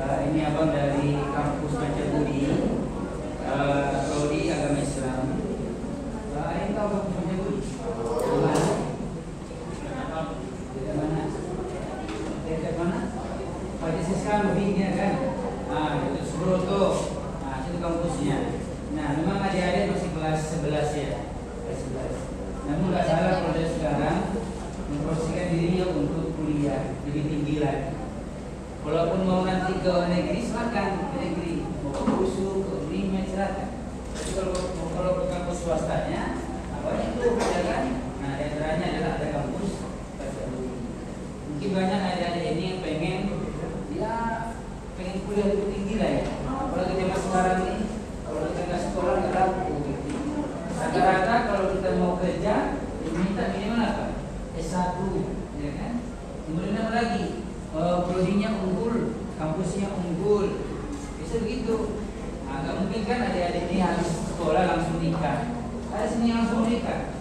Ini abang dari kampus Pancabudi, Prodi Agama Islam. Ini tahu kampus Pancabudi? Dari mana? Dari mana? Pada sisa lebihnya kan? Itu Subroto. Itu kampusnya. Nah, memang adik-adik masih kelas 11 ya, kelas 11. Namun nggak salah kalau dia sekarang mempromosikan dirinya untuk kuliah lebih tinggi lagi. Walaupun mau nanti ke negeri, silakan ke negeri. Mau ke USU, ke UNIMED, silakan. Tapi kalau ke kampus swastanya, banyak tuh, ya kan? Nah, di antaranya adalah ada kampus Pancabudi. Mungkin banyak adik-adik ini yang pengen kuliah lebih tinggi lah ya. Apalagi zaman sekarang ini, kalau kita nggak sekolah nggak laku. Rata-rata kalau kita mau kerja, diminta minimal apa? S1, ya kan? Kemudian apa lagi? Prodinya unggul, kampusnya unggul, bisa begitu. Nggak mungkin kan adik-adik ini habis sekolah langsung nikah. Ada sini yang langsung nikah?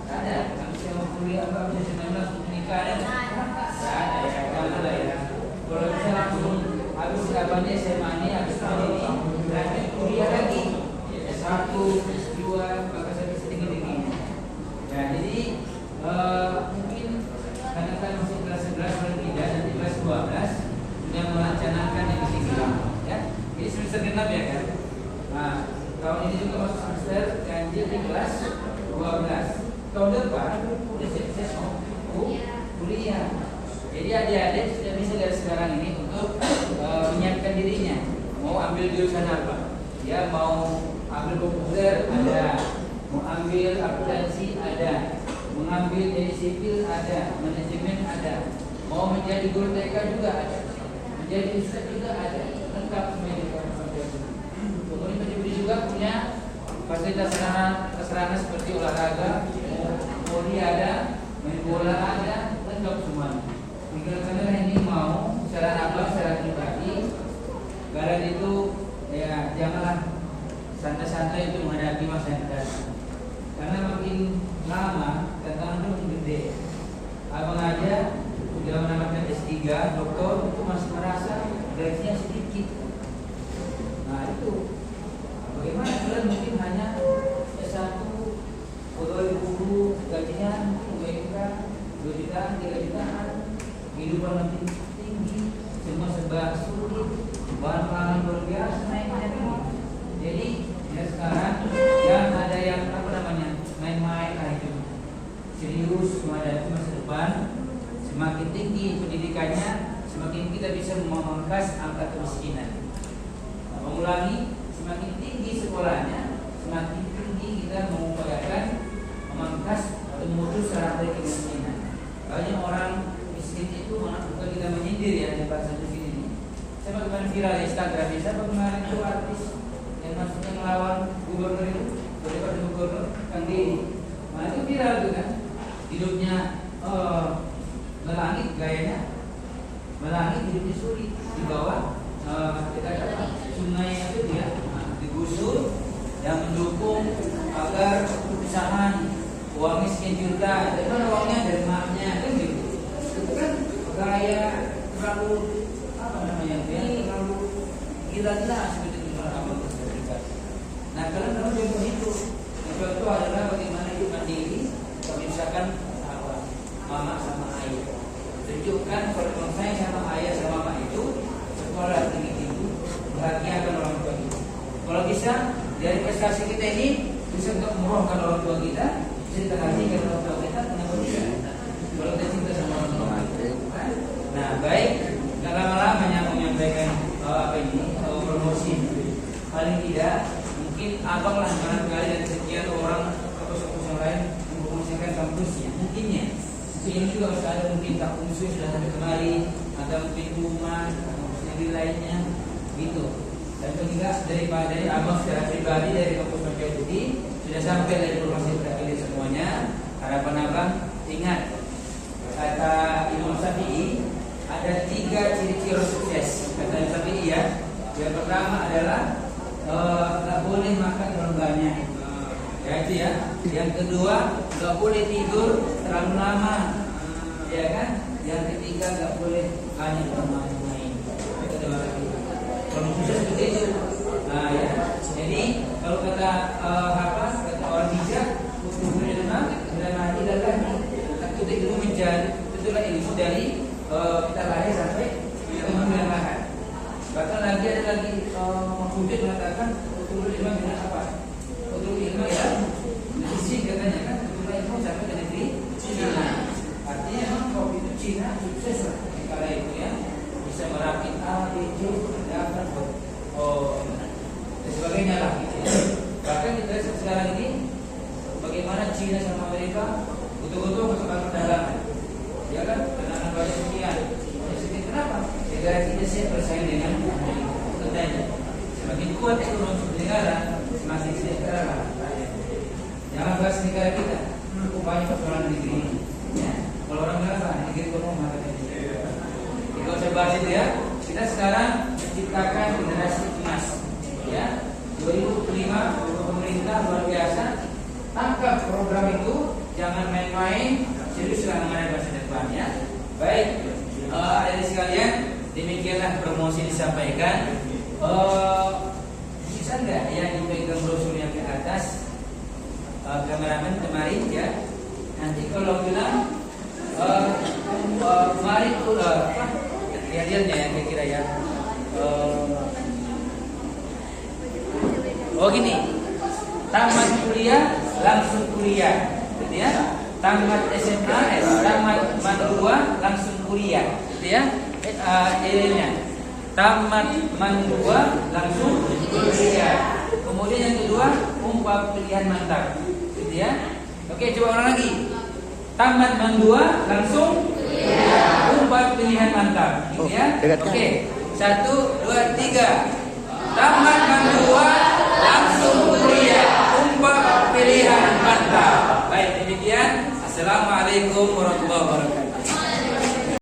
Ada. Kampus yang mau kuliah apa? Bisa langsung nikah ada? Ada ya, jangan lah ya. Kalau bisa langsung habis abangnya SMA ini, habis ini, lanjut kuliah lagi. S1, S2, bahkan sampai setinggi-tinggi. Ya, jadi mungkin karena kan masih kelas 11 paling tidak, nanti kelas 12 sudah melaksanakan yang tinggi, ya. Ini semester genap ya kan. Nah, tahun ini juga masuk semester ganjil di kelas 12. Tahun depan udah sukses kuliah. Jadi adik-adik sudah bisa dari sekarang ini untuk menyiapkan dirinya. Mau ambil jurusan apa? Ya, mau ambil komputer ada, mau ambil akuntansi ada, mengambil jadi sipil ada, manajemen ada, mau menjadi guru TK juga ada, menjadi ustaz juga ada, lengkap semuanya di kampus Pancabudi. Kemudian Pancabudi juga punya fasilitas sarana seperti olahraga, voli ada, main bola ada, lengkap semuanya. Tinggal kalian ini mau secara abang, secara pribadi, garan itu ya janganlah santai-santai untuk menghadapi masa yang datang. Karena makin lama tantangan itu makin gede. Abang aja sudah menamatkan S3, doktor itu masih merasa gajinya sedikit. Nah itu bagaimana kalian mungkin hanya S1 pegawai guru gajinya mungkin UMK 2 jutaan, 3 jutaan, kehidupan lebih tinggi, semua serba sulit, bahan pangan luar biasa naiknya tinggi. Jadi ya sekarang yang ada yang main-main lah itu serius, menghadapi masa depan. Semakin tinggi pendidikannya, semakin kita bisa memangkas angka kemiskinan. Mengulangi, semakin tinggi sekolahnya, semakin tinggi kita mengupayakan memangkas atau memutus rantai kemiskinan. Banyak orang miskin itu bukan kita menyindir ya di bahasa di sini. Saya kemarin viral di Instagram, siapa kemarin itu artis yang maksudnya melawan gubernur itu, daripada gubernur Kang Deddy. Nah itu viral tuh kan, hidupnya melangit gayanya, melangit hidupnya sulit di bawah sungai itu dia digusur yang mendukung agar perusahaan uangnya sekian juta, tapi uangnya dari maknya kan gitu. Itu kan gaya terlalu terlalu gila-gila seperti itu. Nah kalian harus jadi begitu. Yang contoh adalah bagaimana hidup mandiri, misalkan mama sama ayah. Tunjukkan kalau saya sama ayah sama mama itu sekolah tinggi-tinggi, bahagiakan orang tua kita. Kalau bisa dari prestasi kita ini bisa untuk merohkan orang tua kita, bisa kita kasihkan orang tua kita, kenapa tidak? Kalau kita cinta sama orang tua kita. Nah baik, nggak lama-lamanya menyampaikan promosi. Paling tidak mungkin abang lah barangkali dari sekian orang kampus-kampus yang lain mempromosikan kampusnya, mungkinnya. Ini juga harus ada mungkin tak unsur sudah sampai kemari, ada mungkin rumah, kampus negeri lainnya, gitu. Dan ketiga dari abang secara pribadi dari kampus Pancabudi sudah sampai dari informasi terakhir semuanya. Harapan abang ingat kata Imam Syafi'i ada 3 ciri-ciri orang sukses. Kata Imam Syafi'i ya, yang pertama adalah nggak boleh makan terlalu banyak, ya itu ya. Yang kedua nggak boleh tidur terlalu lama, ya kan. Yang ketiga nggak boleh banyak bermain-main. Kalau khusus seperti itu. Nah ya, jadi kalau kata kata orang bijak, hukum ilmu dan mati adalah itu ilmu menjadi itulah ilmu dari kita lahir sampai kemudian makan. Bahkan lagi ada lagi mengkutip mengatakan hukum ilmu dengan apa? Hukum ilmu ya, fisik katanya kan, hukum ilmu sampai ke negeri Cina. Artinya memang kopi itu Cina sukses lah kala itu ya, bisa merakit A, B, C, dan sebagainya lah gitu ya. Bahkan kita sekarang ini bagaimana Cina sama Amerika betul-betul kesempatan perdagangan, ya kan? Perdagangan banyak sekian. Kenapa? Negara kita siap bersaing dengan Amerika. Tentunya semakin kuat ekonomi negara, semakin sejahtera lah. Jangan bahas negara kita, banyak persoalan negeri ini. Ya. Kalau orang bilang negeri ekonomi maka kalau saya bahas itu ya, kita sekarang menciptakan generasi emas. Ya, 2005 pemerintah luar biasa tangkap program itu, jangan main-main, serius lah mengenai masa depan ya. Baik, adik sekalian, demikianlah promosi disampaikan. Bisa nggak yang dipegang brosurnya ke atas, kameramen kemarin ya. Nanti kalau bilang mari lihat-lihatnya yang kira-kira ya. Oh gini, tamat kuliah langsung kuliah, gitu ya. Tamat SMA, tamat mandua langsung kuliah, gitu ya. Nya tamat mandua langsung kuliah. Kemudian yang kedua, umpah pilihan mantap, gitu ya. Oke, coba orang lagi. Tamat mandua langsung kuliah. Umpah pilihan mantap, gitu ya. Oke, 1, 2, 3. Tamat mandua langsung kuliah, umpah pilihan mantap. Baik, demikian. Assalamualaikum warahmatullahi wabarakatuh.